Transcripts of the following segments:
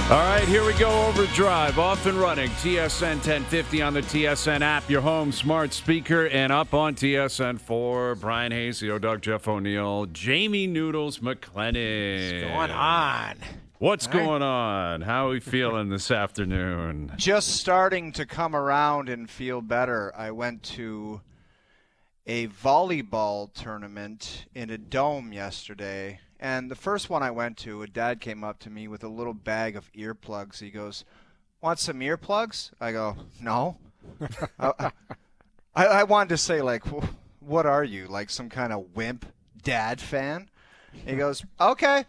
All right, here we go. OverDrive, off and running. TSN 1050 on the TSN app, your home smart speaker, and up on TSN 4. Bryan Hayes, the O-Dog, Jeff O'Neill, Jamie Noodles McLennan. What's going on? What's going on? How are we feeling this afternoon? Just starting to come around and feel better. I went to a volleyball tournament in a dome yesterday. And the first one I went to, a dad came up to me with a little bag of earplugs. He goes, "Want some earplugs?" I go, "No." I wanted to say, like, what are you, like some kind of wimp dad fan? He goes, "Okay."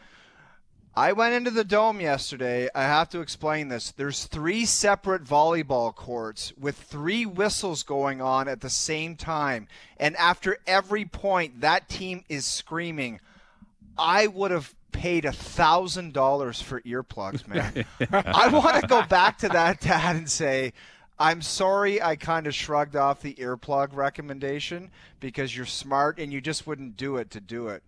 I went into the dome yesterday. I have to explain this. There's 3 separate volleyball courts with 3 whistles going on at the same time. And after every point, that team is screaming. I would have paid $1,000 for earplugs, man. I want to go back to that dad and say, I'm sorry I kind of shrugged off the earplug recommendation because you're smart and you just wouldn't do it to do it.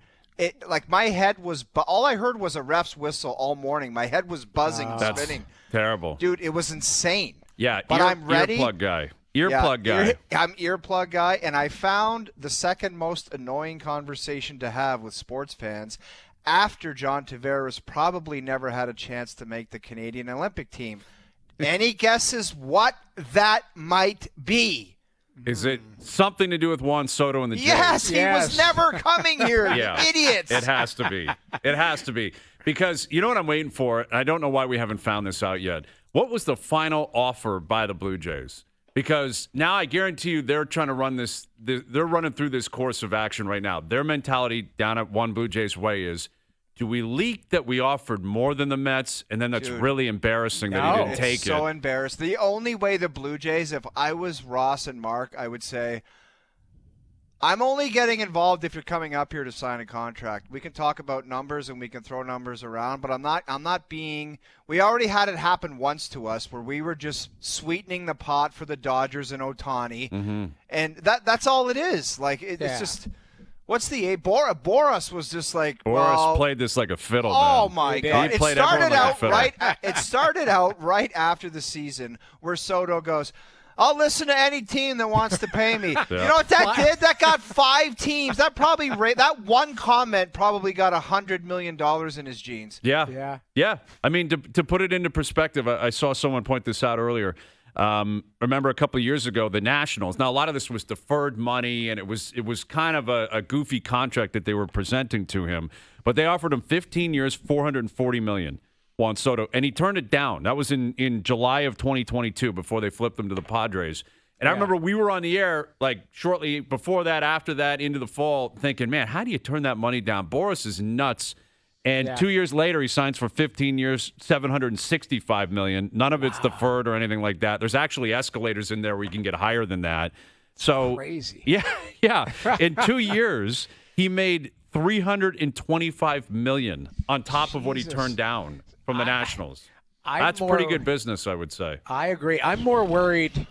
Like my head was, all I heard was a ref's whistle all morning. My head was buzzing and spinning. Terrible. Dude, it was insane. Yeah, but I'm ready. Earplug guy. Earplug guy. I'm earplug guy, and I found the second most annoying conversation to have with sports fans after John Tavares probably never had a chance to make the Canadian Olympic team. Any guesses what that might be? Is it something to do with Juan Soto and the Jays? Yes, he was never coming here, you idiots. It has to be. It has to be. Because you know what I'm waiting for? I don't know why we haven't found this out yet. What was the final offer by the Blue Jays? Because now I guarantee you they're trying to run this. They're running through this course of action right now. Their mentality down at One Blue Jays Way is, do we leak that we offered more than the Mets, and then that's really embarrassing that he didn't take it? So embarrassed. The only way the Blue Jays, if I was Ross and Mark, I would say, I'm only getting involved if you're coming up here to sign a contract. We can talk about numbers and we can throw numbers around, but I'm not being – we already had it happen once to us where we were just sweetening the pot for the Dodgers and Ohtani, and that's all it is. Like it's just – what's the – Boras was just like – Boras played this like a fiddle, Oh, man. my God. It started out right after the season where Soto goes – I'll listen to any team that wants to pay me. You know what that did? That got 5 teams. That one comment probably got $100 million in his jeans. Yeah. I mean, to put it into perspective, I saw someone point this out earlier. Remember a couple of years ago, the Nationals. Now, a lot of this was deferred money, and it was kind of a goofy contract that they were presenting to him. But they offered him 15 years, $440 million. Juan Soto, and he turned it down. That was in July of 2022 before they flipped him to the Padres. And I remember we were on the air like shortly before that, after that, into the fall, thinking, man, how do you turn that money down? Boras is nuts. And 2 years later, he signs for 15 years, $765 million. None of it's deferred or anything like that. There's actually escalators in there where you can get higher than that. So crazy. Yeah. In 2 years, he made $325 million on top of what he turned down from the Nationals. That's pretty good business, I would say. I agree. I'm more worried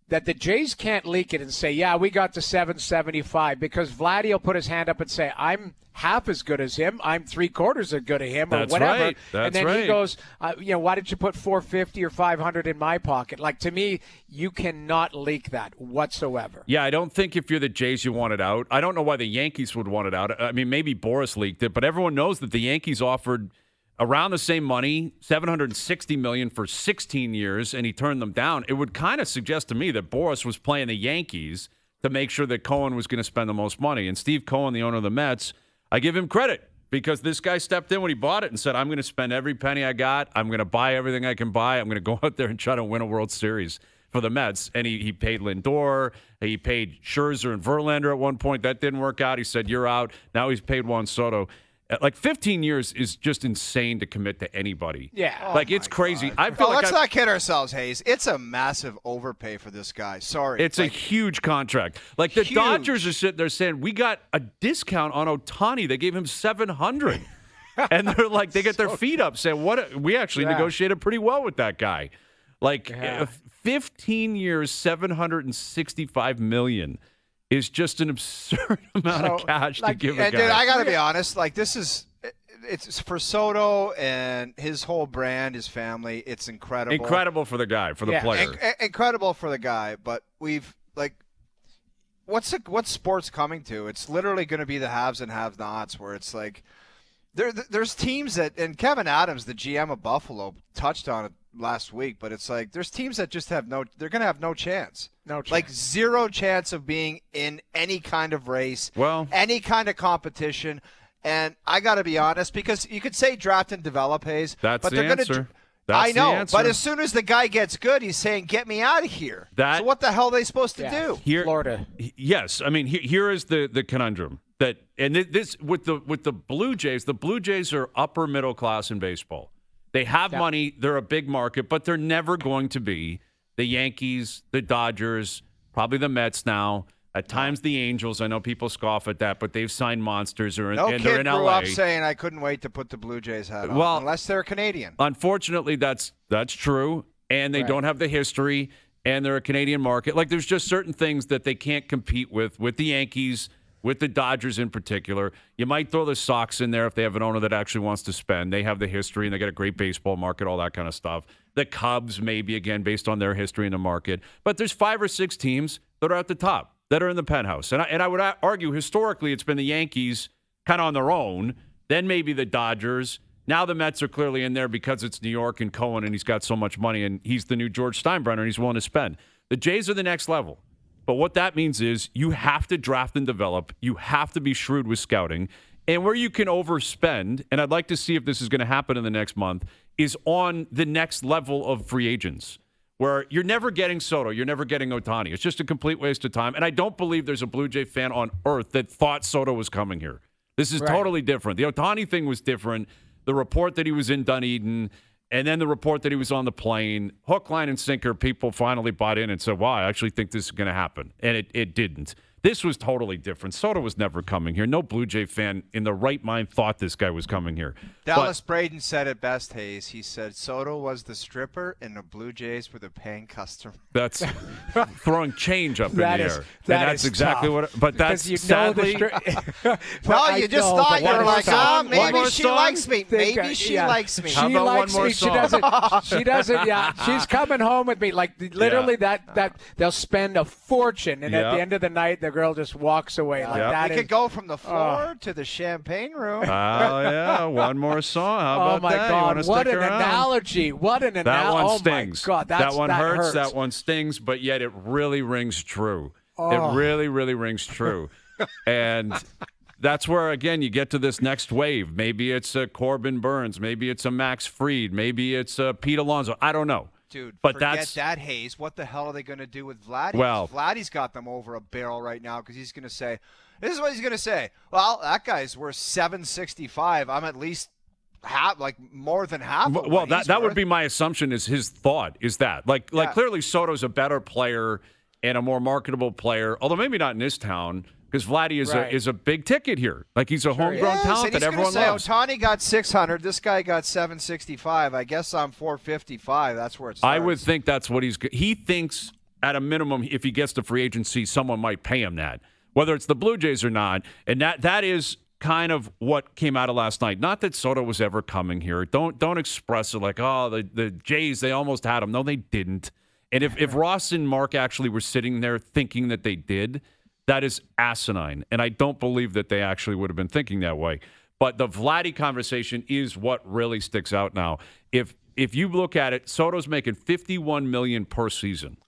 that the Jays can't leak it and say, yeah, we got to 775, because Vladdy will put his hand up and say, I'm half as good as him. I'm 3/4 as good as him, or That's whatever. Right. And then he goes, why did you put 450 or 500 in my pocket? Like, to me, you cannot leak that whatsoever. Yeah, I don't think if you're the Jays, you want it out. I don't know why the Yankees would want it out. I mean, maybe Boras leaked it, but everyone knows that the Yankees offered around the same money, $760 million for 16 years, and he turned them down. It would kind of suggest to me that Boras was playing the Yankees to make sure that Cohen was going to spend the most money. And Steve Cohen, the owner of the Mets, I give him credit because this guy stepped in when he bought it and said, I'm going to spend every penny I got. I'm going to buy everything I can buy. I'm going to go out there and try to win a World Series for the Mets. And he paid Lindor. He paid Scherzer and Verlander at one point. That didn't work out. He said, you're out. Now he's paid Juan Soto. Like 15 years is just insane to commit to anybody. Yeah. Like it's crazy. God. Let's not kid ourselves, Hayes. It's a massive overpay for this guy. Sorry. It's a huge contract. Like the Dodgers are sitting there saying, we got a discount on Ohtani. They gave him $700. And they're like, they get their feet up saying, we actually negotiated pretty well with that guy. Like 15 years, $765 million. Is just an absurd amount of cash to give a guy. And dude, I got to be honest. Like this is it's for Soto and his whole brand, his family. It's incredible. Incredible for the guy, for the player. Incredible for the guy. But we've what's sports coming to? It's literally going to be the haves and have-nots, where it's like there's teams that, and Kevin Adams, the GM of Buffalo, touched on it last week, but it's like there's teams that just have they're going to have no chance. No chance. Like zero chance of being in any kind of race, any kind of competition. And I got to be honest, because you could say draft and develop, Hayes. That's the answer. I know, but as soon as the guy gets good, he's saying, get me out of here. So what the hell are they supposed to do? Florida. Yes. I mean, here is the conundrum. This with the Blue Jays are upper middle class in baseball. They have money. They're a big market, but they're never going to be the Yankees, the Dodgers, probably the Mets now. At times, the Angels. I know people scoff at that, but they've signed monsters, and they're in LA. No kid grew up saying, I couldn't wait to put the Blue Jays hat on, unless they're Canadian. Unfortunately, that's true, and they don't have the history, and they're a Canadian market. Like, there's just certain things that they can't compete with the Yankees, with the Dodgers in particular. You might throw the Sox in there if they have an owner that actually wants to spend. They have the history, and they got a great baseball market, all that kind of stuff. The Cubs, maybe, again, based on their history in the market. But there's 5 or 6 teams that are at the top, that are in the penthouse. And I would argue historically it's been the Yankees kind of on their own, then maybe the Dodgers. Now the Mets are clearly in there because it's New York and Cohen, and he's got so much money, and he's the new George Steinbrenner, and he's willing to spend. The Jays are the next level. But what that means is you have to draft and develop. You have to be shrewd with scouting. And where you can overspend, and I'd like to see if this is going to happen in the next month, is on the next level of free agents, where you're never getting Soto, you're never getting Ohtani. It's just a complete waste of time. And I don't believe there's a Blue Jay fan on earth that thought Soto was coming here. This is totally different. The Ohtani thing was different. The report that he was in Dunedin, and then the report that he was on the plane, hook, line, and sinker, people finally bought in and said, wow, I actually think this is going to happen. And it didn't. This was totally different. Soto was never coming here. No Blue Jay fan in the right mind thought this guy was coming here. Dallas Braden said it best, Hayes. He said Soto was the stripper and the Blue Jays were the paying customer. That's throwing change up in the air. That's exactly tough. what. But that's you sadly. No, you just thought you were like, maybe she likes me. Maybe she likes me. How about one more song? She doesn't. Yeah, she's coming home with me. Like literally, that they'll spend a fortune, and at the end of the night, the girl just walks away. Like that. We could go from the floor to the champagne room. Oh yeah, one more song. How about my that? God, what an analogy! What an analogy! That one stings. Oh my God, that one hurts. hurts. That one stings. But yet it really rings true. It really, really rings true. And that's where, again, you get to this next wave. Maybe it's Corbin Burns. Maybe it's a Max Fried. Maybe it's Pete Alonso. I don't know. Dude, but forget that, Hayes. What the hell are they going to do with Vladdy? Well, Vladdy's got them over a barrel right now because he's going to say, this is what he's going to say. Well, that guy's worth $765. I'm at least more than half of well, that would be my assumption. Is his thought is that like clearly Soto's a better player and a more marketable player, although maybe not in this town because Vladdy is a big ticket here. Like he's a homegrown talent that everyone loves. Ohtani got 600. This guy got 765. I guess I'm 455. That's where it starts. I would think that's what he thinks at a minimum. If he gets to free agency, someone might pay him that, whether it's the Blue Jays or not, and that is kind of what came out of last night. Not that Soto was ever coming here. Don't express it like, oh, the Jays, they almost had him. No, they didn't. And if Ross and Mark actually were sitting there thinking that they did, that is asinine. And I don't believe that they actually would have been thinking that way. But the Vladdy conversation is what really sticks out now. If you look at it, Soto's making $51 million per season.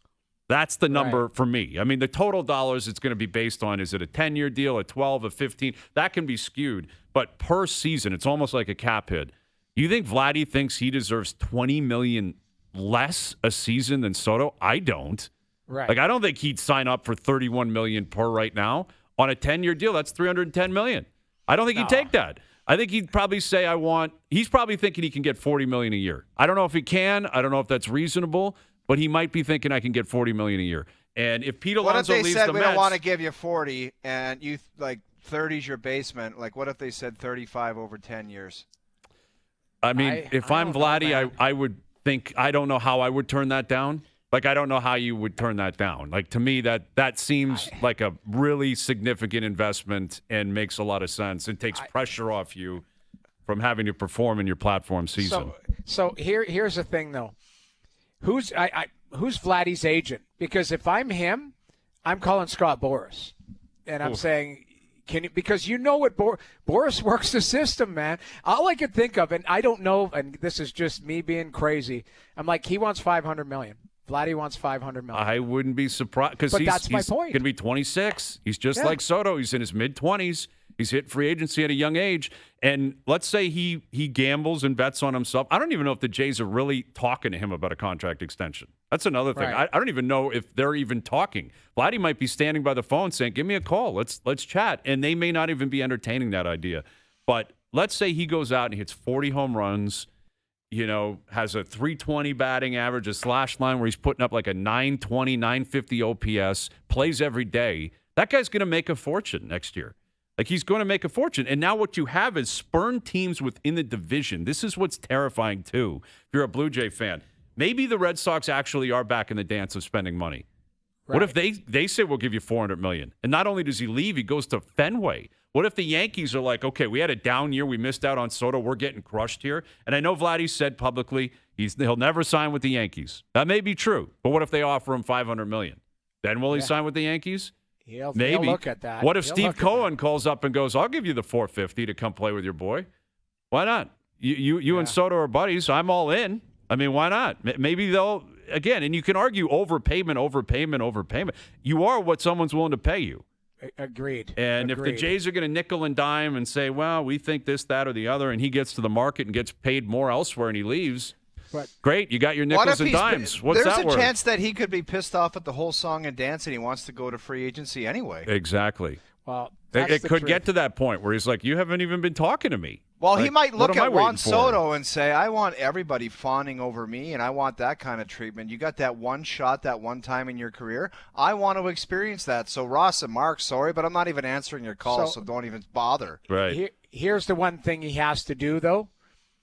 That's the number for me. I mean, the total dollars it's going to be based on, is it a 10-year deal, a 12, a 15? That can be skewed. But per season, it's almost like a cap hit. You think Vladdy thinks he deserves $20 million less a season than Soto? I don't. Right. Like, I don't think he'd sign up for $31 million per right now. On a 10-year deal, that's $310 million. I don't think he'd take that. I think he'd probably say, he's probably thinking he can get $40 million a year. I don't know if he can. I don't know if that's reasonable. But he might be thinking I can get $40 million a year. And if Pete Alonso leaves the Mets, what if they said we don't want to give you 40 and you like 30's your basement? Like, what if they said 35 over 10 years? I mean, if I'm Vladdy, I would think, I don't know how I would turn that down. Like, I don't know how you would turn that down. Like, to me, that seems like a really significant investment and makes a lot of sense and takes pressure off you from having to perform in your platform season. So here's the thing, though. Who's Vladdy's agent? Because if I'm him, I'm calling Scott Boras, and I'm saying, because you know what Boras works the system, man. All I could think of, and I don't know, and this is just me being crazy. I'm like, he wants $500 million. Vladdy wants $500 million. I wouldn't be surprised because that's my point. He's going to be 26. He's just like Soto. He's in his mid-20s. He's hit free agency at a young age. And let's say he gambles and bets on himself. I don't even know if the Jays are really talking to him about a contract extension. That's another thing. Right. I don't even know if they're even talking. Vladdy might be standing by the phone saying, give me a call. Let's chat. And they may not even be entertaining that idea. But let's say he goes out and hits 40 home runs, has a 320 batting average, a slash line where he's putting up like a 920, 950 OPS, plays every day. That guy's going to make a fortune next year. Like, he's going to make a fortune. And now what you have is spurned teams within the division. This is what's terrifying, too, if you're a Blue Jay fan. Maybe the Red Sox actually are back in the dance of spending money. Right. What if they say, we'll give you $400 million? And not only does he leave, he goes to Fenway. What if the Yankees are like, okay, we had a down year. We missed out on Soto. We're getting crushed here. And I know Vladdy said publicly he'll never sign with the Yankees. That may be true. But what if they offer him $500 million? Then will he sign with the Yankees? Maybe. He'll look at that. What if Steve Cohen calls up and goes, I'll give you the $450 to come play with your boy? Why not? You and Soto are buddies. I'm all in. I mean, why not? Maybe they'll, again, and you can argue overpayment. You are what someone's willing to pay you. Agreed. And if the Jays are going to nickel and dime and say, well, we think this, that, or the other, and he gets to the market and gets paid more elsewhere and he leaves, great, you got your nickels and dimes. What's that worth? There's a chance that he could be pissed off at the whole song and dance and he wants to go to free agency anyway. Exactly. Well, it could get to that point where he's like, you haven't even been talking to me. Well, he might look at Juan Soto and say, I want everybody fawning over me, and I want that kind of treatment. You got that one shot that one time in your career. I want to experience that. So, Ross and Mark, sorry, but I'm not even answering your call, so don't even bother. Right. Here's the one thing he has to do, though.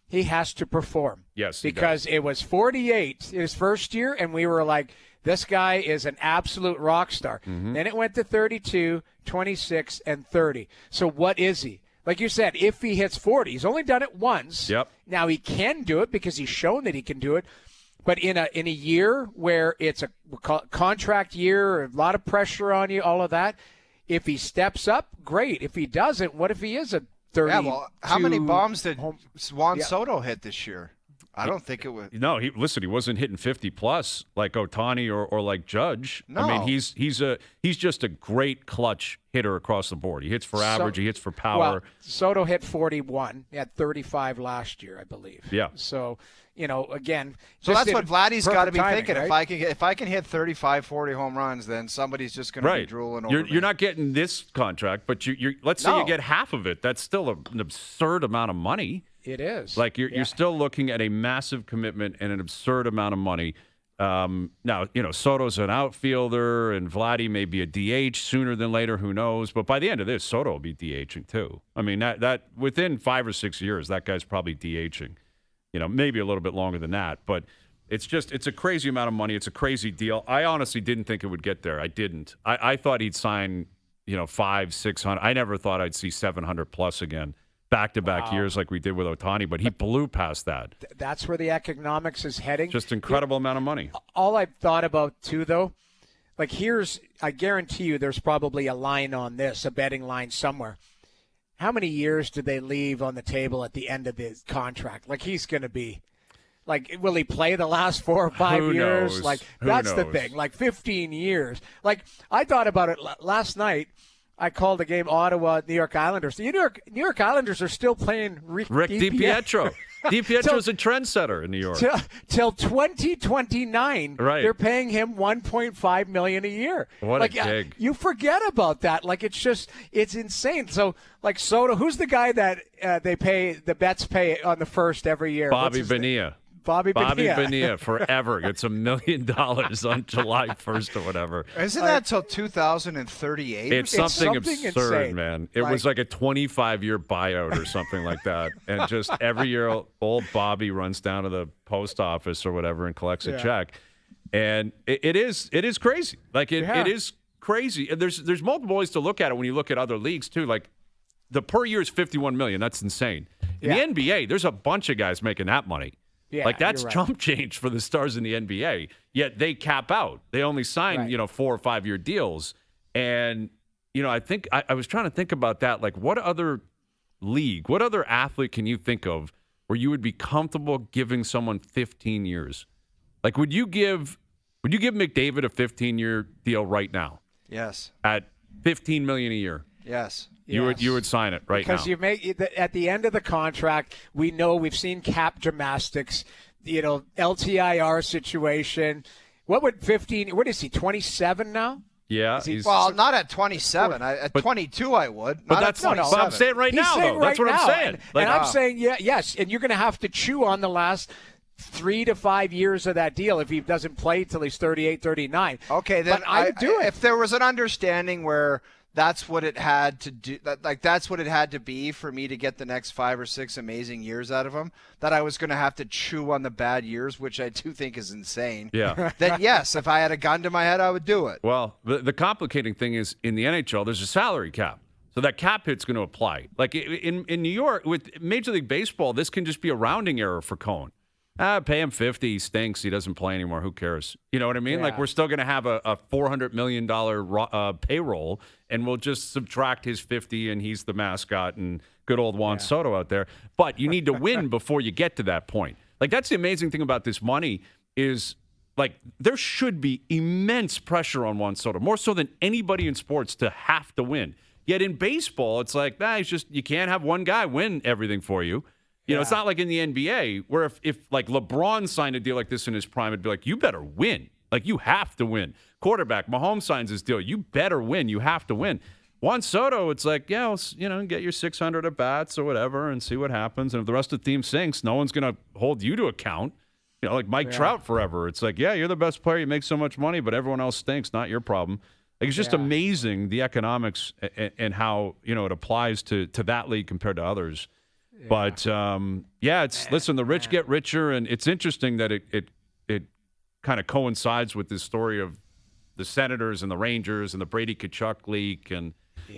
He has to perform. Yes, because it was 48 his first year, and we were like, this guy is an absolute rock star. Mm-hmm. Then it went to 32, 26, and 30. So what is he? Like you said, if he hits 40, he's only done it once. Yep. Now he can do it because he's shown that he can do it. But in a year where it's a contract year, a lot of pressure on you, all of that, if he steps up, great. If he doesn't, what if he is a 30? Yeah, well, how many bombs did Juan Soto hit this year? I don't think it was. No, he wasn't hitting 50+ like Ohtani or like Judge. No. I mean, he's just a great clutch hitter across the board. He hits for average, he hits for power. Well, Soto hit 41. He had 35 last year, I believe. Yeah. So, again. So that's what Vladdy's got to be thinking. Right? If I can hit 35, 40 home runs, then somebody's just going to be drooling over me. You're not getting this contract, but let's say you get half of it. That's still an absurd amount of money. It is. Like you're still looking at a massive commitment and an absurd amount of money. Now, Soto's an outfielder and Vladdy may be a DH sooner than later. Who knows? But by the end of this, Soto will be DHing too. I mean, that within 5 or 6 years, that guy's probably DHing. Maybe a little bit longer than that. But it's a crazy amount of money. It's a crazy deal. I honestly didn't think it would get there. I didn't. I thought he'd sign, 500, 600. I never thought I'd see 700+ again. Back-to-back years like we did with Ohtani, but he blew past that. That's where the economics is heading. Just incredible amount of money. All I've thought about, too, though, like I guarantee you there's probably a line on this, a betting line somewhere. How many years did they leave on the table at the end of his contract? Like, he's going to be, like, will he play the last 4 or 5 years? Knows? Like, Who that's knows? the thing. Like, 15 years. Like, I thought about it last night. I called a game Ottawa, New York Islanders. The New York Islanders are still playing Rick DiPietro. DiPietro's a trendsetter in New York. Till 2029, they're paying him $1.5 million a year. What a gig. You forget about that. Like, it's insane. So, like, Soto, who's the guy that the bets pay on the first every year? Bobby Bonilla. Bobby Bonilla forever gets $1 million on July 1st or whatever. Isn't that till 2038? It's something absurd, insane. man. It was like a 25-year buyout or something like that. And just every year, old Bobby runs down to the post office or whatever and collects a check. And it is crazy. Like, it is crazy. And there's multiple ways to look at it when you look at other leagues, too. Like, the per year is $51 million. That's insane. In the NBA, there's a bunch of guys making that money. Yeah, like that's you're right. chump change for the stars in the NBA. Yet they cap out. They only sign, 4 or 5 year deals. And, I think I was trying to think about that. Like, what other league, what other athlete can you think of where you would be comfortable giving someone 15 years? Like, would you give McDavid a 15-year deal right now? Yes. At $15 million a year? Yes. You would sign it right because now. you make at the end of the contract, we've seen cap gymnastics, LTIR situation. What would 15? What is he? 27 now? Yeah. Not at 27. At 22, I would. But that's not at But I'm saying right now, though. That's what I'm saying. And I'm saying, yes. And you're going to have to chew on the last 3 to 5 years of that deal if he doesn't play till he's 38, 39. Okay, then I would do it. If there was an understanding where that's what it had to do, that's what it had to be for me to get the next 5 or 6 amazing years out of him, that I was going to have to chew on the bad years, which I do think is insane. Yeah. Then yes, if I had a gun to my head, I would do it. Well, the complicating thing is in the NHL, there's a salary cap. So that cap hit's going to apply. Like in New York, with Major League Baseball, this can just be a rounding error for Cohen. Pay him 50, he stinks, he doesn't play anymore, who cares? You know what I mean? Yeah. Like, we're still going to have a $400 million payroll, and we'll just subtract his 50, and he's the mascot, and good old Juan Soto out there. But you need to win before you get to that point. Like, that's the amazing thing about this money is, like, there should be immense pressure on Juan Soto, more so than anybody in sports, to have to win. Yet in baseball, it's like, it's just, you can't have one guy win everything for you. It's not like in the NBA where if like LeBron signed a deal like this in his prime, it'd be like, you better win. Like, you have to win. Quarterback, Mahomes signs his deal. You better win. You have to win. Juan Soto, it's like, get your 600 at bats or whatever and see what happens. And if the rest of the team sinks, no one's going to hold you to account. Like Mike Trout forever. It's like, you're the best player. You make so much money, but everyone else stinks. Not your problem. Like, it's just amazing, the economics and how, it applies to that league compared to others. Yeah. But, listen, the rich get richer, and it's interesting that it kind of coincides with this story of the Senators and the Rangers and the Brady Tkachuk leak and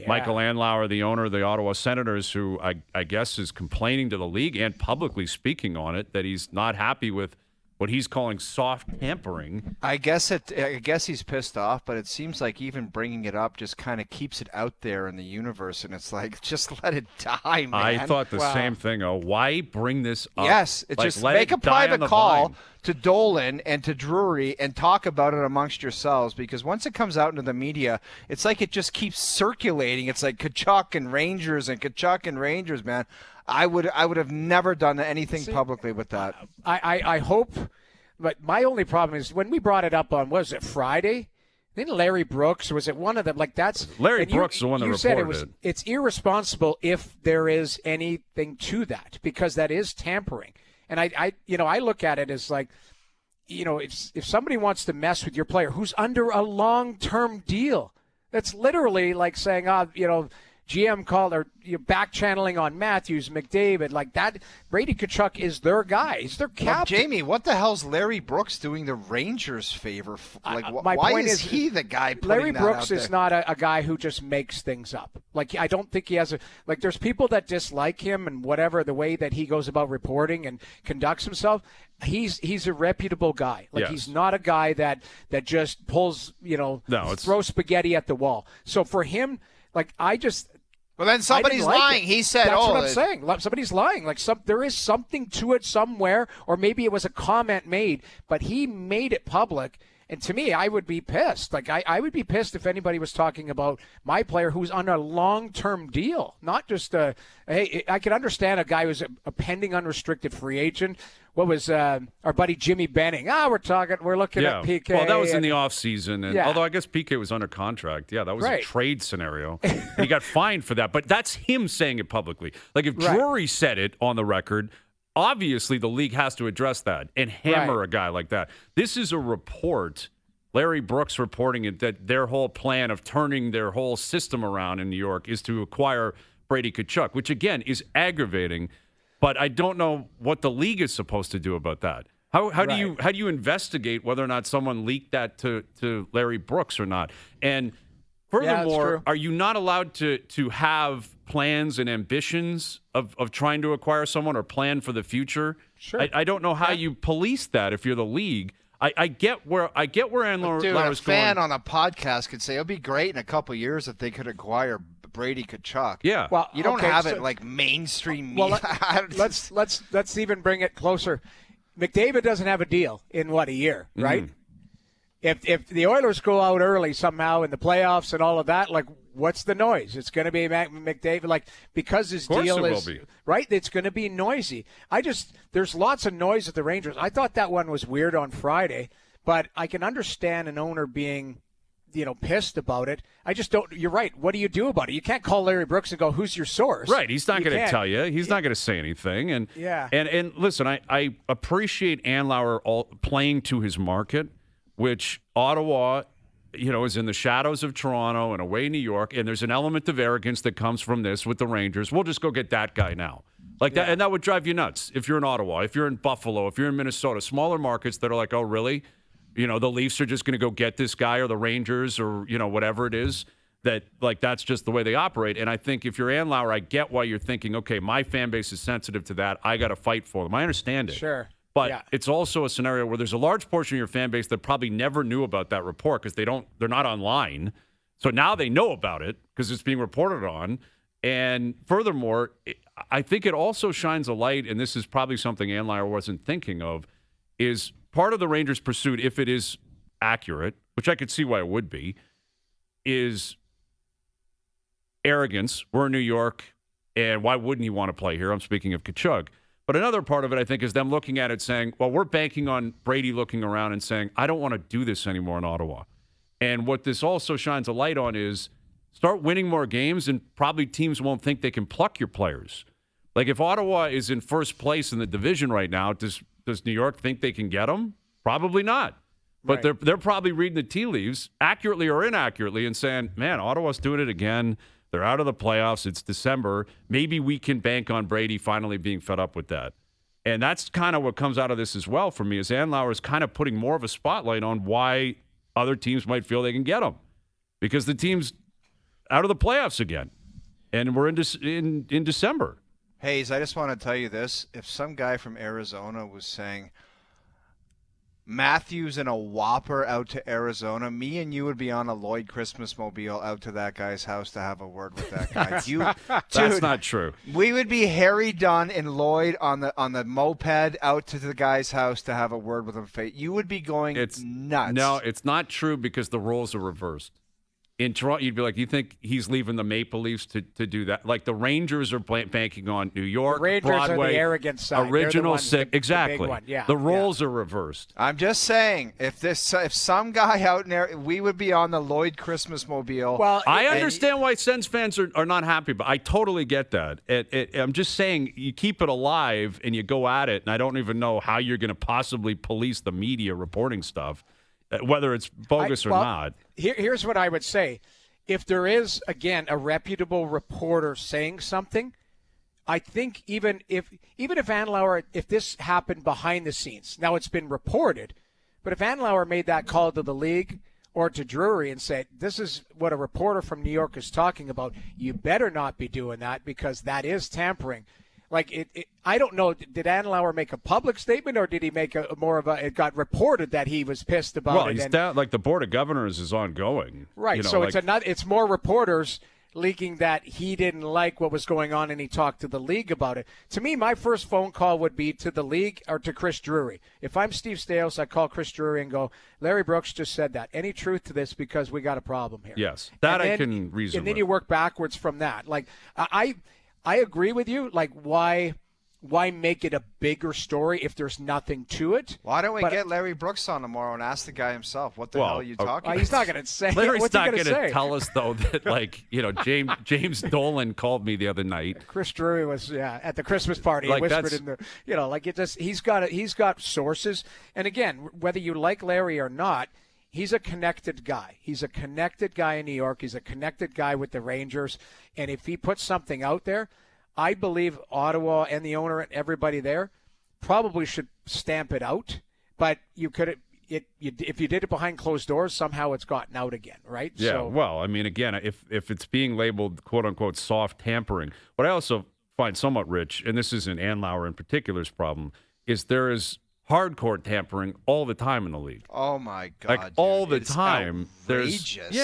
Michael Andlauer, the owner of the Ottawa Senators, who I guess is complaining to the league and publicly speaking on it that he's not happy with what he's calling soft tampering. I guess he's pissed off, but it seems like even bringing it up just kind of keeps it out there in the universe, and it's like, just let it die, man. I thought the same thing. Why bring this up? Yes, it's just make a private call to Dolan and to Drury and talk about it amongst yourselves, because once it comes out into the media, it's like it just keeps circulating. It's like Tkachuk and Rangers, man. I would have never done anything publicly with that. I hope, but my only problem is when we brought it up on, was it Friday? Then Larry Brooks, was it one of them? Like, that's Larry Brooks, the one that reported it. It's irresponsible if there is anything to that, because that is tampering. And I look at it as like, if somebody wants to mess with your player who's under a long-term deal, that's literally like saying, GM called or back channeling on Matthews, McDavid, like that. Brady Tkachuk is their guy. He's their captain. Well, Jamie, what the hell's Larry Brooks doing the Rangers favor? Like, my why point is he the guy putting Larry that Brooks out is there? not a guy who just makes things up. Like, I don't think he has there's people that dislike him and whatever, the way that he goes about reporting and conducts himself. He's a reputable guy. Like, he's not a guy that just pulls, throws spaghetti at the wall. So for him, like, well, then somebody's lying. He said, that's what I'm saying. Somebody's lying. Like, there is something to it somewhere, or maybe it was a comment made, but he made it public. And to me, I would be pissed. Like, I would be pissed if anybody was talking about my player who's on a long-term deal, not just hey, I could understand a guy who's a pending unrestricted free agent. What was our buddy Jimmy Benning? We're looking at PK. Well, that was in the offseason. And although I guess PK was under contract. Yeah, that was a trade scenario. And he got fined for that. But that's him saying it publicly. Like, if Drury said it on the record, obviously the league has to address that and hammer a guy like that. This is a report, Larry Brooks reporting it, that their whole plan of turning their whole system around in New York is to acquire Brady Tkachuk, which, again, is aggravating. But I don't know what the league is supposed to do about that. How do you investigate whether or not someone leaked that to Larry Brooks or not? And Furthermore, are you not allowed to have plans and ambitions of trying to acquire someone or plan for the future? Sure. I don't know how you police that if you're the league. I get where Andlauer Dude, is a fan going. on a podcast could say it would be great in a couple of years if they could acquire Brady Tkachuk. Yeah. Well, you don't have it like mainstream media. Well, let's even bring it closer. McDavid doesn't have a deal in a year, right? If the Oilers go out early somehow in the playoffs and all of that, like, what's the noise? It's going to be McDavid, like, because his deal is right. It's going to be noisy. There's lots of noise at the Rangers. I thought that one was weird on Friday, but I can understand an owner being, pissed about it. I just don't. You're right. What do you do about it? You can't call Larry Brooks and go, "Who's your source?" Right. He's not going to tell you. He's not going to say anything. And And listen, I appreciate Andlauer playing to his market, which Ottawa, is in the shadows of Toronto and away New York, and there's an element of arrogance that comes from this with the Rangers. We'll just go get that guy now. That, and that would drive you nuts if you're in Ottawa, if you're in Buffalo, if you're in Minnesota, smaller markets that are like, oh, really? The Leafs are just going to go get this guy, or the Rangers, or, whatever it is, that's just the way they operate. And I think if you're Andlauer, I get why you're thinking, okay, my fan base is sensitive to that. I got to fight for them. I understand it. Sure. But it's also a scenario where there's a large portion of your fan base that probably never knew about that report because they're not online. So now they know about it because it's being reported on. And furthermore, I think it also shines a light, and this is probably something Andlauer wasn't thinking of, is part of the Rangers' pursuit, if it is accurate, which I could see why it would be, is arrogance. We're in New York, and why wouldn't he want to play here? I'm speaking of Tkachuk. But another part of it, I think, is them looking at it saying, well, we're banking on Brady looking around and saying, I don't want to do this anymore in Ottawa. And what this also shines a light on is start winning more games, and probably teams won't think they can pluck your players. Like if Ottawa is in first place in the division right now, does New York think they can get them? Probably not. But they're probably reading the tea leaves, accurately or inaccurately, and saying, man, Ottawa's doing it again. They're out of the playoffs. It's December. Maybe we can bank on Brady finally being fed up with that. And that's kind of what comes out of this as well for me, is Andlauer is kind of putting more of a spotlight on why other teams might feel they can get him. Because the team's out of the playoffs again. And we're in December. Hayes, I just want to tell you this. If some guy from Arizona was saying, Matthews and a Whopper out to Arizona, me and you would be on a Lloyd Christmas mobile out to that guy's house to have a word with that guy. That's not true. We would be Harry Dunn and Lloyd on the moped out to the guy's house to have a word with him. You would be going nuts. No, it's not true because the roles are reversed. In Toronto, you'd be like, you think he's leaving the Maple Leafs to do that? Like the Rangers are banking on New York, the Rangers Broadway, are the arrogant side. Original six. Exactly. The big one. Yeah. The roles are reversed. I'm just saying, if some guy out there, we would be on the Lloyd Christmas mobile. Well, I understand why Sens fans are not happy, but I totally get that. I'm just saying, you keep it alive and you go at it, and I don't even know how you're going to possibly police the media reporting stuff, whether it's bogus or not. Here's what I would say. If there is, again, a reputable reporter saying something, I think even if Andlauer, if this happened behind the scenes, now it's been reported, but if Andlauer made that call to the league or to Drury and said, this is what a reporter from New York is talking about, you better not be doing that because that is tampering. Like I don't know. Did Andlauer make a public statement, or did he make it got reported that he was pissed about it? Well, he's down. Like the Board of Governors is ongoing, right? So it's more reporters leaking that he didn't like what was going on, and he talked to the league about it. To me, my first phone call would be to the league or to Chris Drury. If I'm Steve Staios, I call Chris Drury and go, Larry Brooks just said that. Any truth to this? Because we got a problem here. Yes, that I can reason. And then you work backwards from that. Like I agree with you. Like, why make it a bigger story if there's nothing to it? Why don't we get Larry Brooks on tomorrow and ask the guy himself, what the hell are you talking about? He's not going to say. Larry's What's not going to tell us, though, that, James Dolan called me the other night. Chris Drury was, at the Christmas party. He whispered in the, he's got sources. And again, whether you like Larry or not, he's a connected guy. He's a connected guy in New York. He's a connected guy with the Rangers. And if he puts something out there, I believe Ottawa and the owner and everybody there probably should stamp it out. But you could, if you did it behind closed doors, somehow it's gotten out again, right? Yeah, So, well, I mean, again, if it's being labeled quote-unquote soft tampering, what I also find somewhat rich, and this isn't Andlauer in particular's problem, is there is hardcore tampering all the time in the league. Oh, my God. Like, all the it's time. outrageous.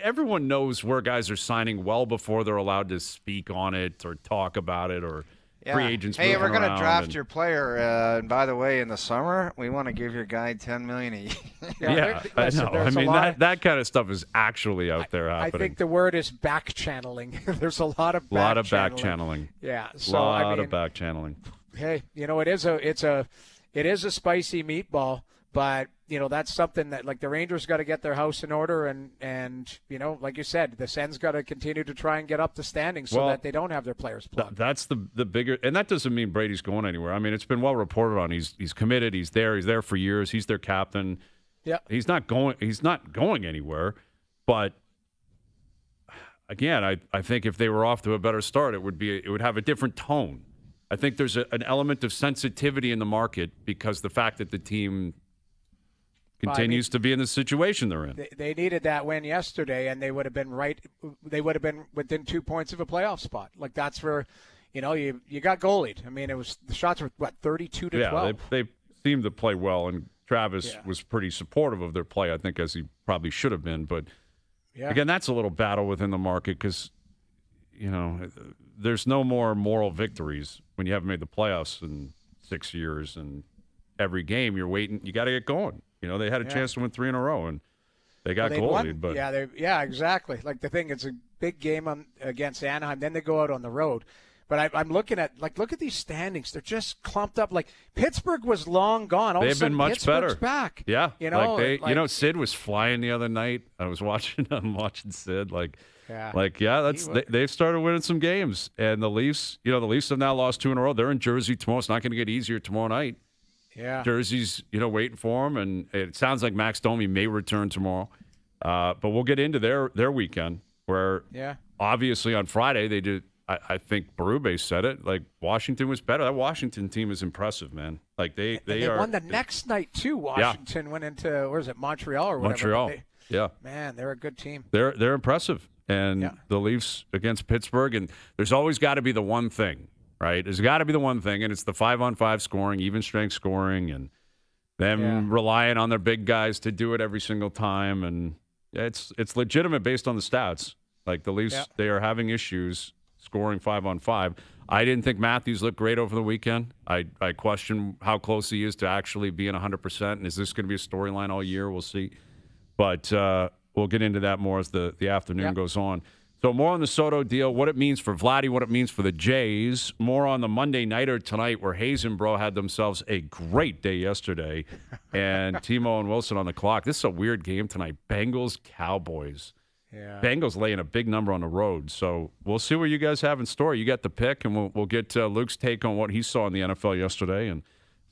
Everyone knows where guys are signing well before they're allowed to speak on it or talk about it or free agents Hey, we're going to draft your player. And by the way, in the summer, we want to give your guy $10 million a year. Yeah, I know. I mean, that kind of stuff is actually out there happening. I think the word is back channeling. There's a lot of back channeling. Yeah, so of back channeling. Hey, it is a spicy meatball, but that's something that, like, the Rangers got to get their house in order, and like you said, the Sens got to continue to try and get up the standings so that they don't have their players plugged. That's the bigger, and that doesn't mean Brady's going anywhere. I mean, it's been well reported on. He's committed. He's there for years. He's their captain. Yeah, he's not going anywhere. But again, I think if they were off to a better start, it would have a different tone. I think there's an element of sensitivity in the market because the fact that the team continues to be in the situation they're in. They needed that win yesterday, and they would have been right. They would have been within 2 points of a playoff spot. Like, that's where, you got goalied. I mean, the shots were 32-12. Yeah, they seemed to play well, and Travis was pretty supportive of their play, I think, as he probably should have been. But again, that's a little battle within the market because, there's no more moral victories when you haven't made the playoffs in 6 years, and every game you're waiting. You got to get going. They had a chance to win 3 in a row, and they got goalied. But exactly. Like, the thing, it's a big game against Anaheim. Then they go out on the road. But I'm looking at, look at these standings. They're just clumped up. Like, Pittsburgh was long gone. They've been much Pittsburgh's better. Back. Yeah. Sid was flying the other night. I'm watching Sid. They've started winning some games. And the Leafs, the Leafs have now lost 2 in a row. They're in Jersey tomorrow. It's not going to get easier tomorrow night. Yeah. Jersey's, waiting for him, and it sounds like Max Domi may return tomorrow. But we'll get into their weekend, where obviously on Friday they did. I think Berube said it. Like, Washington was better. That Washington team is impressive, man. Like they won the next night too. Washington went into Montreal or whatever. Montreal. Man, they're a good team. They're impressive, and the Leafs against Pittsburgh. And there's always got to be the one thing. Right, there's got to be the one thing, and it's the 5-on-5 scoring, even strength scoring, and them relying on their big guys to do it every single time. And it's legitimate based on the stats. Like, the Leafs, they are having issues scoring 5-on-5. I didn't think Matthews looked great over the weekend. I question how close he is to actually being 100%. And is this going to be a storyline all year? We'll see. But we'll get into that more as the afternoon goes on. So more on the Soto deal, what it means for Vladdy, what it means for the Jays. More on the Monday Nighter tonight, where Hayes and Bro had themselves a great day yesterday. And Timo and Wilson on the clock. This is a weird game tonight. Bengals-Cowboys. Yeah. Bengals laying a big number on the road. So we'll see what you guys have in store. You got the pick, and we'll get Luke's take on what he saw in the NFL yesterday. And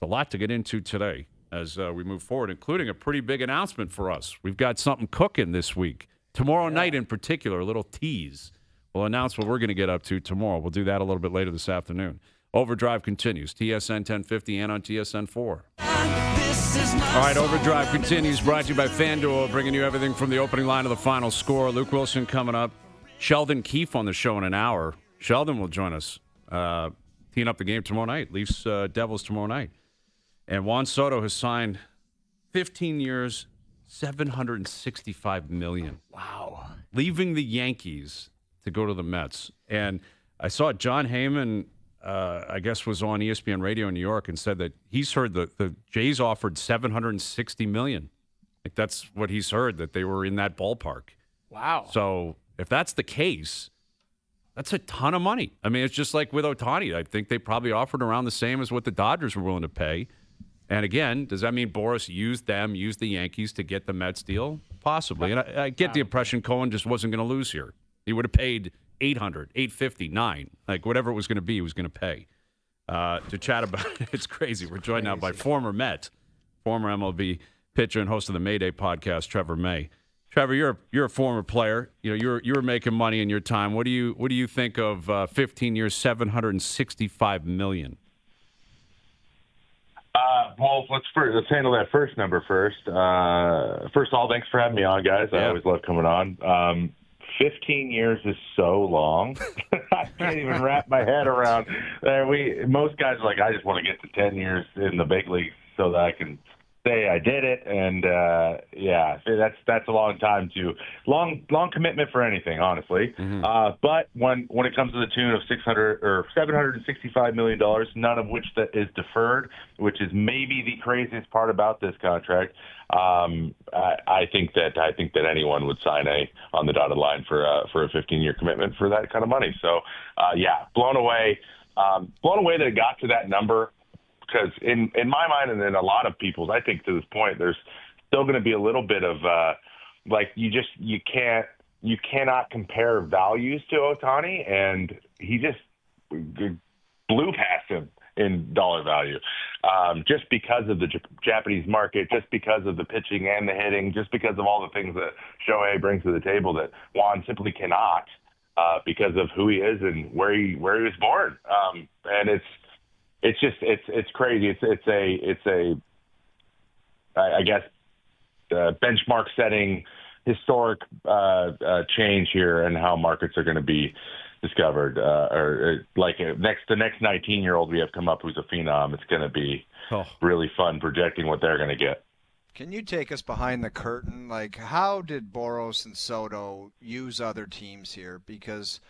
there's a lot to get into today as we move forward, including a pretty big announcement for us. We've got something cooking this week. Tomorrow night in particular, a little tease. We'll announce what we're going to get up to tomorrow. We'll do that a little bit later this afternoon. Overdrive continues. TSN 1050 and on TSN 4. All right, Overdrive continues. Brought to you by FanDuel, bringing you everything from the opening line to the final score. Luke Wilson coming up. Sheldon Keefe on the show in an hour. Sheldon will join us. Teeing up the game tomorrow night. Leafs Devils tomorrow night. And Juan Soto has signed 15 years, $765 million. Wow. Leaving the Yankees to go to the Mets. And I saw John Heyman, I guess, was on ESPN Radio in New York and said that he's heard the Jays offered $760 million. Like, that's what he's heard, that they were in that ballpark. Wow. So if that's the case, that's a ton of money. I mean, it's just like with Ohtani. I think they probably offered around the same as what the Dodgers were willing to pay. And again, does that mean Boris used the Yankees to get the Mets deal? Possibly. And I get the impression Cohen just wasn't going to lose here. He would have paid $800, $850, $900. Like, whatever it was going to be, he was going to pay. To chat about it, it's crazy. We're joined now by former Met, former MLB pitcher and host of the MayDay podcast, Trevor May. Trevor, you're a former player. You know, you were making money in your time. What do you think of 15 years, $765 million? Well, let's handle that first number first. First of all, thanks for having me on, guys. I always love coming on. 15 years is so long. I can't even wrap my head around. Most guys are like, I just want to get to 10 years in the big leagues so that I can say I did it. And that's a long time long commitment for anything, honestly. Mm-hmm. But when it comes to the tune of $765 million, none of which that is deferred, which is maybe the craziest part about this contract. I think that anyone would sign on the dotted line for a 15-year commitment for that kind of money. So blown away that it got to that number. Because in my mind and in a lot of people's, I think to this point, there's still going to be a little bit of you cannot compare values to Ohtani, and he just blew past him in dollar value, just because of the Japanese market, just because of the pitching and the hitting, just because of all the things that Shohei brings to the table that Juan simply cannot, because of who he is and where he was born, and it's crazy. It's a I guess benchmark setting historic change here in how markets are going to be discovered. Or like the next 19-year-old we have come up who's a phenom. It's going to be really fun projecting what they're going to get. Can you take us behind the curtain? Like, how did Boros and Soto use other teams here? Because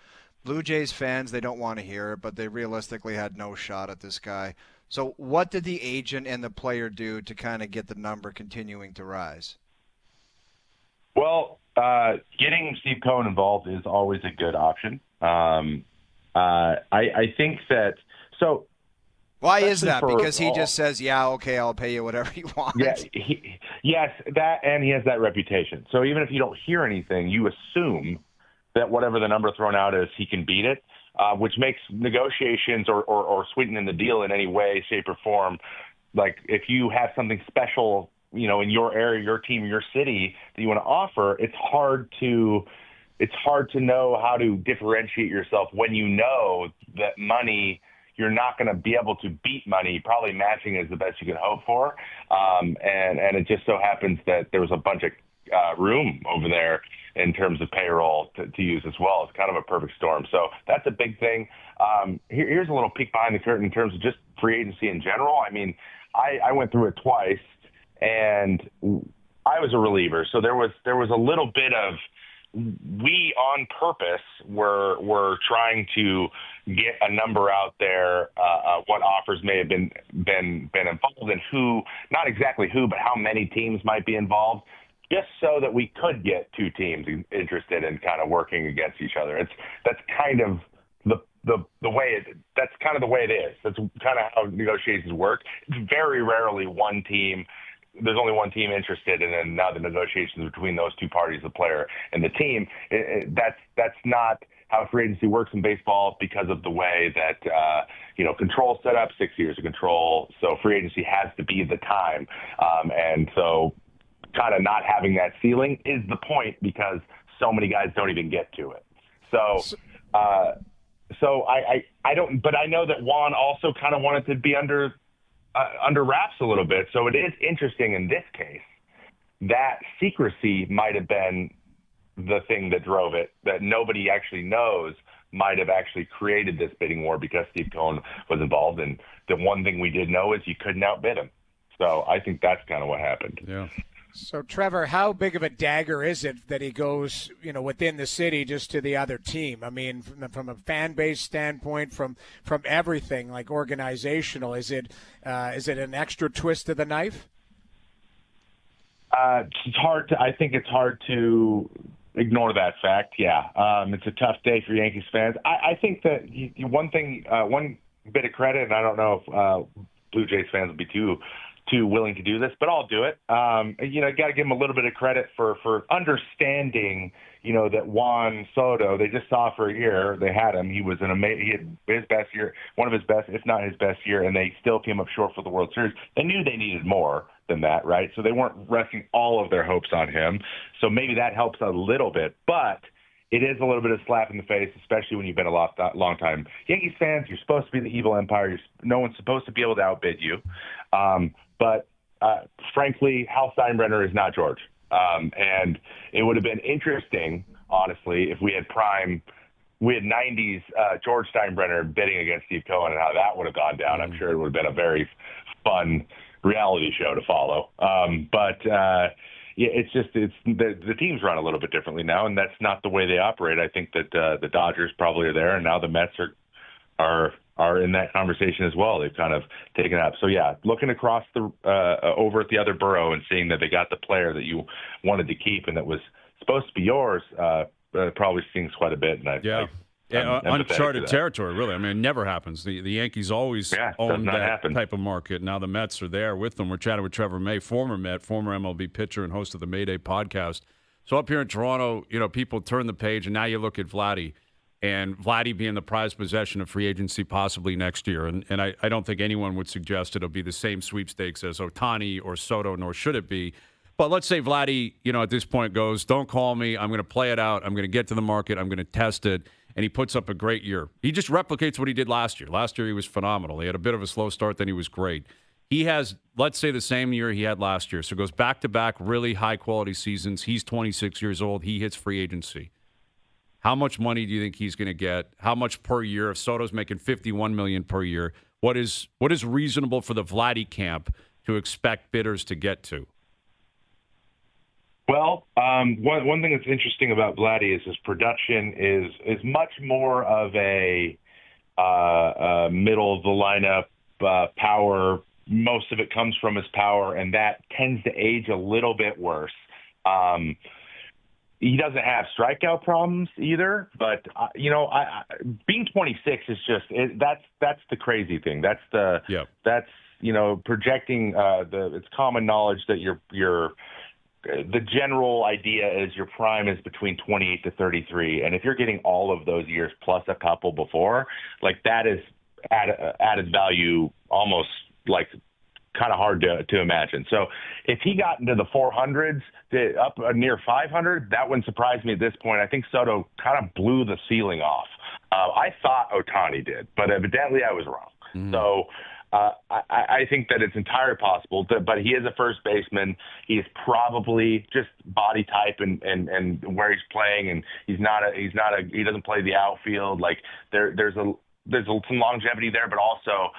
Blue Jays fans, they don't want to hear it, but they realistically had no shot at this guy. So what did the agent and the player do to kind of get the number continuing to rise? Well, getting Steve Cohen involved is always a good option. I think that – so – why is that? Because he just says, yeah, okay, I'll pay you whatever you want. Yeah, yes, that, and he has that reputation. So even if you don't hear anything, you assume that whatever the number thrown out is, he can beat it, which makes negotiations or sweetening the deal in any way, shape, or form, like if you have something special, in your area, your team, your city that you want to offer, it's hard to know how to differentiate yourself when you know that money – you're not going to be able to beat money. Probably matching is the best you can hope for. And it just so happens that there was a bunch of room over there in terms of payroll to use as well. It's kind of a perfect storm. So that's a big thing. Here's a little peek behind the curtain in terms of just free agency in general. I mean, I went through it twice, and I was a reliever. So there was a little bit of, we on purpose were trying to get a number out there, what offers may have been involved, and who, not exactly who, but how many teams might be involved, just so that we could get two teams interested in kind of working against each other. That's kind of the way that's kind of the way it is. That's kind of how negotiations work. It's very rarely one team. There's only one team interested, and then now the negotiations between those two parties, the player and the team, that's not how free agency works in baseball because of the way that, control set up, 6 years of control. So free agency has to be the time. And so kind of not having that ceiling is the point because so many guys don't even get to it. So I don't, but I know that Juan also kind of wanted to be under wraps a little bit. So it is interesting in this case that secrecy might have been the thing that drove it, that nobody actually knows might have actually created this bidding war because Steve Cohen was involved. And the one thing we did know is you couldn't outbid him. So I think that's kind of what happened. Yeah. So, Trevor, how big of a dagger is it that he goes, within the city just to the other team? I mean, from a fan base standpoint, from everything, like organizational, is it an extra twist of the knife? It's hard I think it's hard to ignore that fact. Yeah. It's a tough day for Yankees fans. I think that one bit of credit, and I don't know if Blue Jays fans would be too willing to do this, but I'll do it. You got to give him a little bit of credit for understanding, that Juan Soto, they just saw for a year, they had him. He was he had his best year, one of his best, if not his best year, and they still came up short for the World Series. They knew they needed more than that, right? So they weren't resting all of their hopes on him. So maybe that helps a little bit, but it is a little bit of a slap in the face, especially when you've been a long time Yankees fans. You're supposed to be the evil empire. No one's supposed to be able to outbid you. But frankly, Hal Steinbrenner is not George. And it would have been interesting, honestly, if we had 90s George Steinbrenner bidding against Steve Cohen and how that would have gone down. I'm sure it would have been a very fun reality show to follow. It's the teams run a little bit differently now, and that's not the way they operate. I think that the Dodgers probably are there, and now the Mets are in that conversation as well. They've kind of taken it up. So yeah, looking across the over at the other borough and seeing that they got the player that you wanted to keep and that was supposed to be yours, probably stings quite a bit. And uncharted territory, really. I mean, it never happens. The Yankees always own that type of market. Now the Mets are there with them. We're chatting with Trevor May, former Met, former MLB pitcher and host of the MayDay podcast. So up here in Toronto, people turn the page, and now you look at Vladdy, and Vladdy being the prized possession of free agency possibly next year. And I don't think anyone would suggest it'll be the same sweepstakes as Ohtani or Soto, nor should it be. But let's say Vladdy, at this point goes, don't call me. I'm going to play it out. I'm going to get to the market. I'm going to test it. And he puts up a great year. He just replicates what he did last year. Last year he was phenomenal. He had a bit of a slow start, then he was great. He has, let's say, the same year he had last year. So goes back-to-back really high-quality seasons. He's 26 years old. He hits free agency. How much money do you think he's going to get? How much per year? If Soto's making $51 million per year, what is reasonable for the Vladdy camp to expect bidders to get to? Well, one thing that's interesting about Vladdy is his production is much more of a middle of the lineup power. Most of it comes from his power, and that tends to age a little bit worse. He doesn't have strikeout problems either, but being 26 is just that's the crazy thing. That's projecting it's common knowledge that the general idea is your prime is between 28 to 33. And if you're getting all of those years plus a couple before, like that is added value almost like kind of hard to imagine. So if he got into the 400s up near 500, that wouldn't surprise me at this point. I think Soto kind of blew the ceiling off. I thought Ohtani did, but evidently I was wrong. Mm-hmm. So I think that it's entirely possible, but he is a first baseman. He is probably just body type and where he's playing, and he doesn't play the outfield. Like there's some longevity there, but also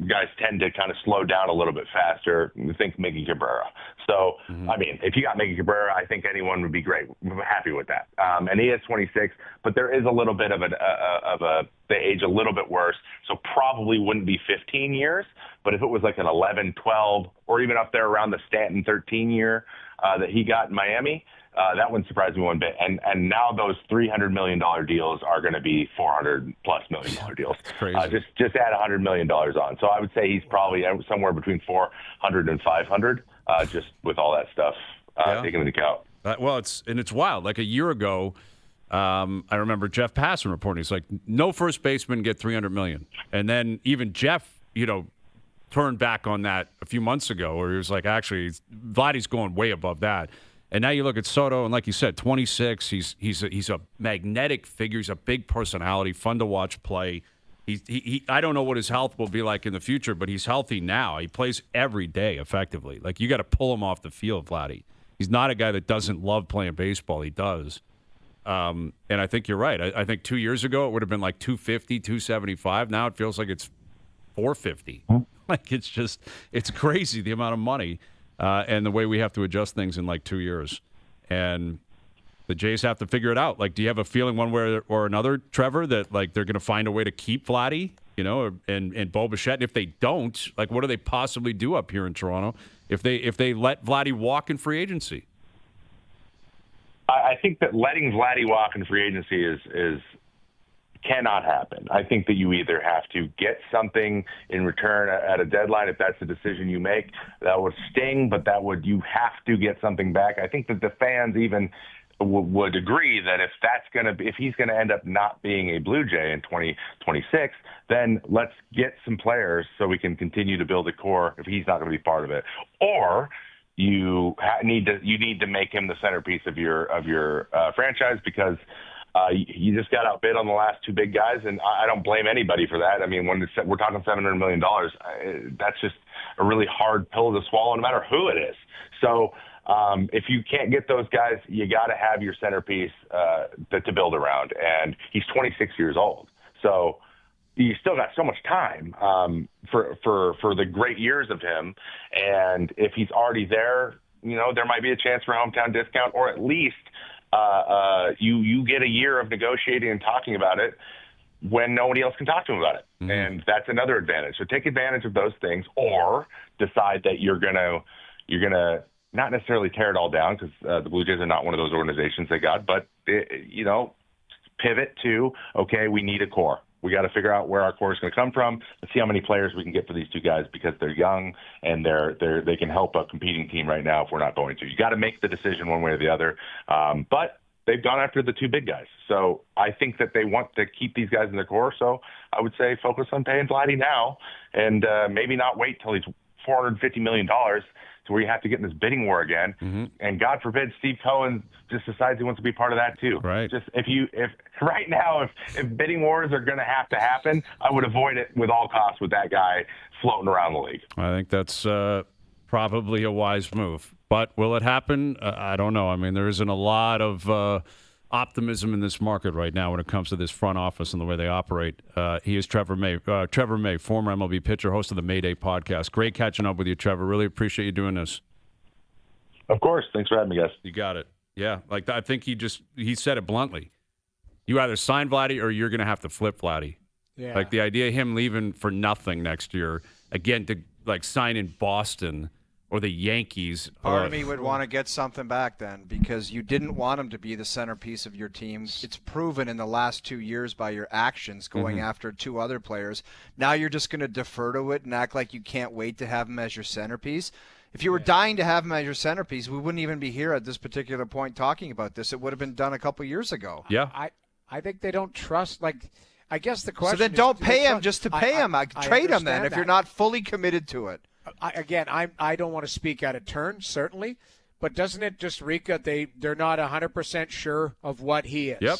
guys tend to kind of slow down a little bit faster. Think Miggy Cabrera. So, I mean, if you got Miggy Cabrera, I think anyone would be great. We're happy with that. And he is 26, but there is a little bit of they age a little bit worse. So probably wouldn't be 15 years, but if it was like an 11, 12, or even up there around the Stanton 13 year that he got in Miami, that wouldn't surprise me one bit. And now those $300 million deals are going to be $400+ million deals. That's crazy. Just add $100 million on. So I would say he's probably somewhere between 400 and 500, just with all that stuff taken into account. It's wild. Like a year ago, I remember Jeff Passan reporting. He's like, no first baseman get $300 million. And then even Jeff, turned back on that a few months ago, where he was like, actually, Vladdy's going way above that. And now you look at Soto, and like you said, 26. He's a magnetic figure. He's a big personality, fun to watch play. I don't know what his health will be like in the future, but he's healthy now. He plays every day effectively. Like, you got to pull him off the field, Vladdy. He's not a guy that doesn't love playing baseball. He does. And I think you're right. I think 2 years ago it would have been like 250, 275. Now it feels like it's 450. Like, it's crazy the amount of money. And the way we have to adjust things in like 2 years. And the Jays have to figure it out. Like, do you have a feeling one way or another, Trevor, that like they're going to find a way to keep Vladdy, and Bo Bichette? And if they don't, like, what do they possibly do up here in Toronto if they let Vladdy walk in free agency? I think that letting Vladdy walk in free agency is cannot happen. I think that you either have to get something in return at a deadline, if that's the decision you make. That would sting, but you have to get something back. I think that the fans even would agree that if he's going to end up not being a Blue Jay in 2026, then let's get some players so we can continue to build a core if he's not going to be part of it. Or need to make him the centerpiece of your franchise because you just got outbid on the last two big guys, and I don't blame anybody for that. I mean, when we're talking $700 million, that's just a really hard pill to swallow, no matter who it is. So if you can't get those guys, you got to have your centerpiece to build around. And he's 26 years old, so you still got so much time for the great years of him. And if he's already there, there might be a chance for a hometown discount, or at least you get a year of negotiating and talking about it when nobody else can talk to him about it. Mm-hmm. And that's another advantage. So take advantage of those things, or decide that you're gonna not necessarily tear it all down, because the Blue Jays are not one of those organizations they got, but pivot to, okay, we need a core. We got to figure out where our core is going to come from. Let's see how many players we can get for these two guys, because they're young and they can help a competing team right now if we're not going to. You got to make the decision one way or the other. But they've gone after the two big guys. So I think that they want to keep these guys in their core. So I would say focus on paying Vladdy now, and maybe not wait till he's $450 million to where you have to get in this bidding war again. Mm-hmm. And God forbid Steve Cohen just decides he wants to be part of that too. Right. Just if right now, if bidding wars are going to have to happen, I would avoid it with all costs with that guy floating around the league. I think that's probably a wise move. But will it happen? I don't know. I mean, there isn't a lot of optimism in this market right now when it comes to this front office and the way they operate. He is Trevor May. Trevor May, former MLB pitcher, host of the MayDay podcast. Great catching up with you, Trevor. Really appreciate you doing this. Of course. Thanks for having me, guys. You got it. Yeah, like I think he said it bluntly. You either sign Vladdy or you're going to have to flip Vladdy. Yeah. Like the idea of him leaving for nothing next year, again, to like sign in Boston or the Yankees. Part of me would want to get something back then, because you didn't want him to be the centerpiece of your team. It's proven in the last 2 years by your actions going after two other players. Now you're just going to defer to it and act like you can't wait to have him as your centerpiece. If you were dying to have him as your centerpiece, we wouldn't even be here at this particular point talking about this. It would have been done a couple years ago. Yeah. I think they don't trust, I guess the question is... So then don't pay him just to pay him. Trade him then if you're not fully committed to it. I don't want to speak out of turn, certainly, but doesn't it just reek that they're not 100% sure of what he is? Yep.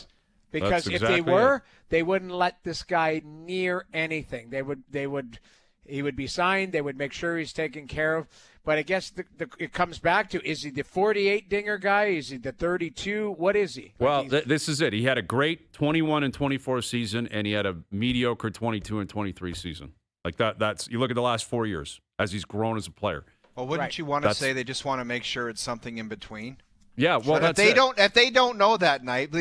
Because if they were, they wouldn't let this guy near anything. He would be signed. They would make sure he's taken care of. But I guess it comes back to, is he the 48 dinger guy? Is he the 32? What is he? Well, this is it. He had a great 21 and 24 season, and he had a mediocre 22 and 23 season. Like that's you look at the last 4 years as he's grown as a player. Well, wouldn't you want to say they just want to make sure it's something in between? Yeah, well, but if they don't know that night,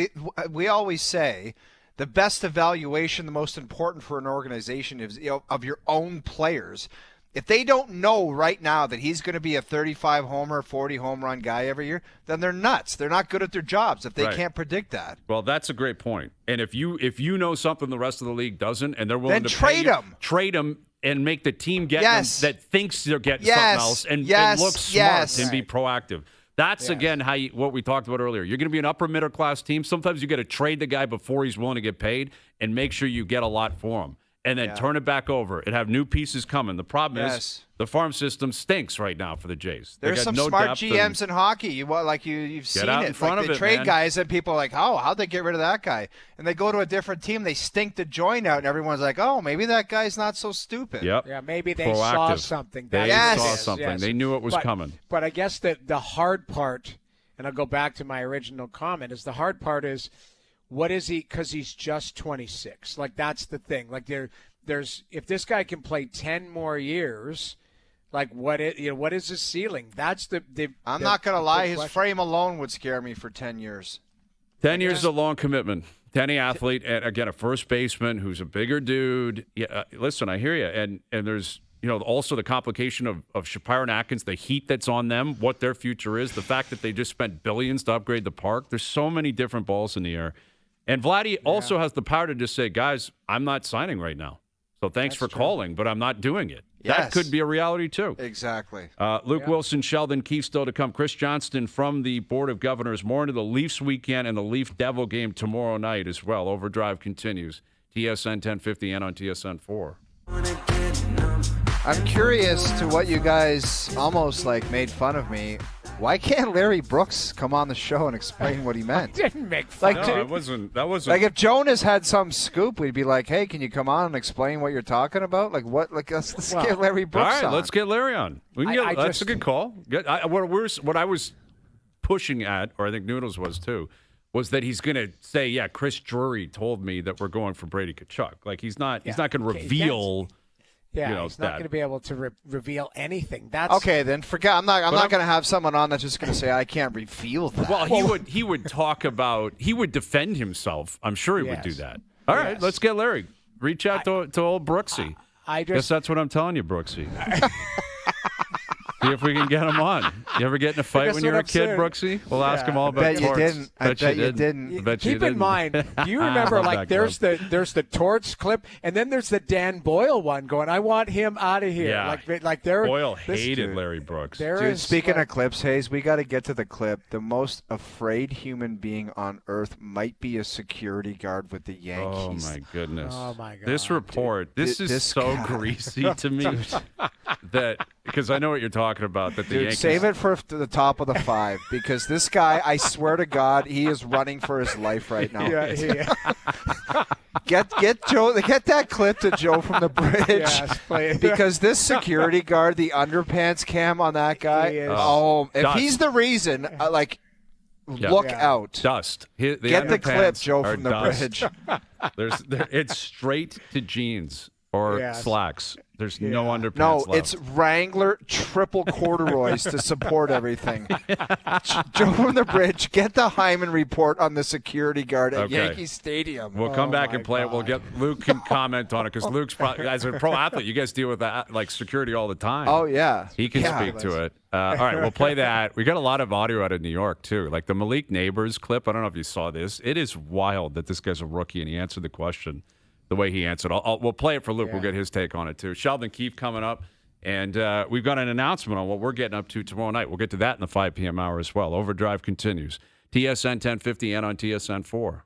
we always say the best evaluation, the most important for an organization is of your own players. If they don't know right now that he's going to be a 35 homer, 40 home run guy every year, then they're nuts. They're not good at their jobs if they can't predict that. Well, that's a great point. And if you know something the rest of the league doesn't, and they're willing to trade him, trade him, and make the team get them that thinks they're getting something else, and look smart and be proactive. That's again what we talked about earlier. You're going to be an upper middle class team. Sometimes you got to trade the guy before he's willing to get paid, and make sure you get a lot for him. And then turn it back over and have new pieces coming. The problem is the farm system stinks right now for the Jays. There's some smart GMs in hockey. You've seen it. In front of they it, trade man. guys and people are like, how'd they get rid of that guy? And they go to a different team, they stink the joint out, and everyone's like, maybe that guy's not so stupid. Yep. Yeah, maybe they saw something. They saw something. Yes. They knew it was coming. But I guess that the hard part, and I'll go back to my original comment, is the hard part is, what is he? Because he's just 26. That's the thing. There's if this guy can play 10 more years, what is his ceiling? That's the I'm not going to lie, his frame alone would scare me for 10 years. 10 years is a long commitment. Any athlete, and again, a first baseman who's a bigger dude. Yeah, listen, I hear you. And there's also the complication of Shapiro and Atkins, the heat that's on them, what their future is, the fact that they just spent billions to upgrade the park. There's so many different balls in the air. And Vladdy also has the power to just say, guys, I'm not signing right now. So thanks for calling, but I'm not doing it. Yes. That could be a reality, too. Exactly. Luke Wilson, Sheldon Keefe still to come. Chris Johnston from the Board of Governors. More into the Leafs weekend and the Leaf Devil game tomorrow night as well. Overdrive continues. TSN 1050 and on TSN 4. I'm curious to what you guys almost like made fun of me. Why can't Larry Brooks come on the show and explain what he meant? Didn't make fun. Like, No, it wasn't. That wasn't. Like if Jonas had some scoop, we'd be like, "Hey, can you come on and explain what you're talking about?" Like what? Like let's get Larry all Brooks right, on. let's get Larry on. We can I that's just- a good call. What I was pushing at, or I think Noodles was too, was that he's going to say, "Yeah, Chris Drury told me that we're going for Brady Tkachuk." Like he's not going to reveal. Yeah, you know, he's not going to be able to reveal anything. That's Okay, then forget. I'm not going to have someone on that's just going to say I can't reveal that. Well, he would talk about, he would defend himself. I'm sure he would do Yes. that. All right, Yes. let's get Larry. Reach out to old Brooksy. I Guess just that's what I'm telling you, Brooksy. See if we can get him on. You ever get in a fight That's when you were what a I'm kid, saying. Brooksy? We'll ask him all I about bet you torts. didn't. I bet you didn't. I bet you keep in didn't. mind. Do you remember Love like that there's the torch clip, and then there's the Dan Boyle one going, "I want him out of here." Yeah. Like there. Boyle this- hated Larry Brooks. There Dude, is, speaking like- of clips, Hayes, we got to get to the clip. The most afraid human being on earth might be a security guard with the Oh, Yankees. my goodness. Oh, my God, This report, this is This so guy. greasy to me that, because I know what you're talking about, that the Dude, Yankees. save it for the top of the 5 because this guy, I swear to God, he is running for his life right now. Get Joe, get that clip to Joe from the bridge. Yes, please. Because this security guard, the underpants cam on that guy, He is- if Dust. he's the reason, Yeah. look Yeah. out. Dust. The Get the clip, underpants Joe, are from the dust. bridge. It's straight to jeans or Yes. slacks. There's no underpants No, left. it's Wrangler triple corduroys to support everything. Joe from the bridge, get the Hyman report on the security guard at Okay. Yankee Stadium. We'll come back my and play it. We'll get Luke can comment on it because Luke's probably, as a pro athlete, you guys deal with that like security all the time. Oh, yeah. He can Yeah. speak to it. All right, we'll play that. We got a lot of audio out of New York too, like the Malik Neighbors clip. I don't know if you saw this. It is wild that this guy's a rookie and he answered the question the way he answered. We'll play it for Luke. Yeah. We'll get his take on it too. Sheldon Keefe coming up, and we've got an announcement on what we're getting up to tomorrow night. We'll get to that in the 5 p.m. hour as well. Overdrive continues. TSN 1050 and on TSN 4.